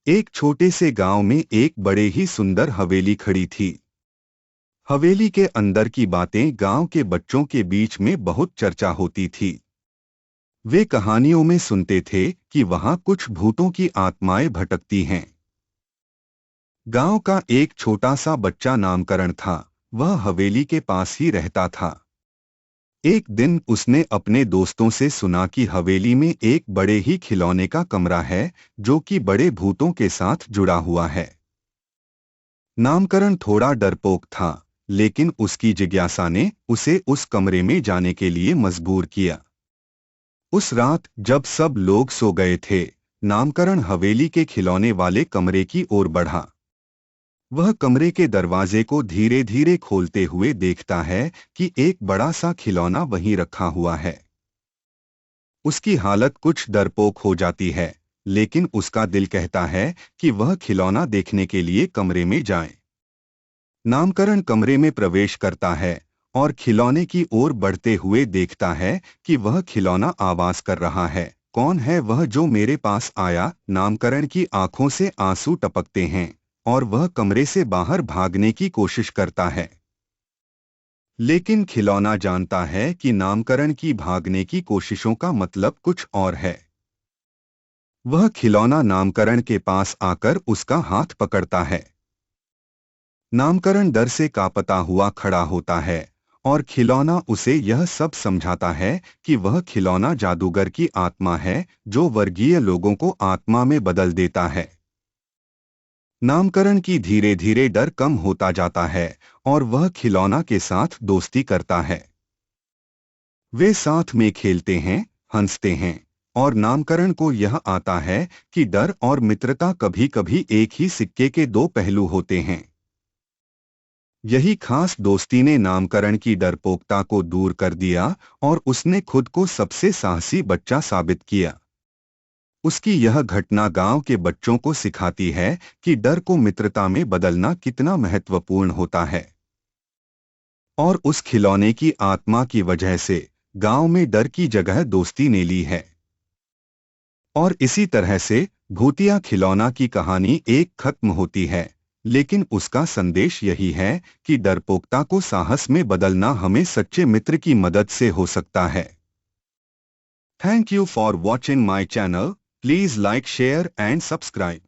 एक छोटे से गांव में एक बड़े ही सुंदर हवेली खड़ी थी। हवेली के अंदर की बातें गांव के बच्चों के बीच में बहुत चर्चा होती थी। वे कहानियों में सुनते थे कि वहां कुछ भूतों की आत्माएं भटकती हैं। गांव का एक छोटा सा बच्चा नामकरण था। वह हवेली के पास ही रहता था। एक दिन उसने अपने दोस्तों से सुना कि हवेली में एक बड़े ही खिलौने का कमरा है जो कि बड़े भूतों के साथ जुड़ा हुआ है। नामकरण थोड़ा डरपोक था, लेकिन उसकी जिज्ञासा ने उसे उस कमरे में जाने के लिए मजबूर किया। उस रात जब सब लोग सो गए थे, नामकरण हवेली के खिलौने वाले कमरे की ओर बढ़ा। वह कमरे के दरवाजे को धीरे धीरे खोलते हुए देखता है कि एक बड़ा सा खिलौना वहीं रखा हुआ है। उसकी हालत कुछ डरपोक हो जाती है, लेकिन उसका दिल कहता है कि वह खिलौना देखने के लिए कमरे में जाए। नामकरण कमरे में प्रवेश करता है और खिलौने की ओर बढ़ते हुए देखता है कि वह खिलौना आवाज कर रहा है, कौन है वह जो मेरे पास आया? नामकरण की आंखों से आंसू टपकते हैं और वह कमरे से बाहर भागने की कोशिश करता है। लेकिन खिलौना जानता है कि नामकरण की भागने की कोशिशों का मतलब कुछ और है। वह खिलौना नामकरण के पास आकर उसका हाथ पकड़ता है। नामकरण डर से कांपता हुआ खड़ा होता है और खिलौना उसे यह सब समझाता है कि वह खिलौना जादूगर की आत्मा है जो वर्गीय लोगों को आत्मा में बदल देता है। नामकरण की धीरे धीरे डर कम होता जाता है और वह खिलौना के साथ दोस्ती करता है। वे साथ में खेलते हैं, हंसते हैं और नामकरण को यह आता है कि डर और मित्रता कभी कभी एक ही सिक्के के दो पहलू होते हैं। यही खास दोस्ती ने नामकरण की डरपोकता को दूर कर दिया और उसने खुद को सबसे साहसी बच्चा साबित किया। उसकी यह घटना गांव के बच्चों को सिखाती है कि डर को मित्रता में बदलना कितना महत्वपूर्ण होता है। और उस खिलौने की आत्मा की वजह से गांव में डर की जगह दोस्ती ने ली है। और इसी तरह से भूतिया खिलौना की कहानी एक खत्म होती है, लेकिन उसका संदेश यही है कि डरपोकता को साहस में बदलना हमें सच्चे मित्र की मदद से हो सकता है। Thank you for watching my channel. Please like, share and subscribe.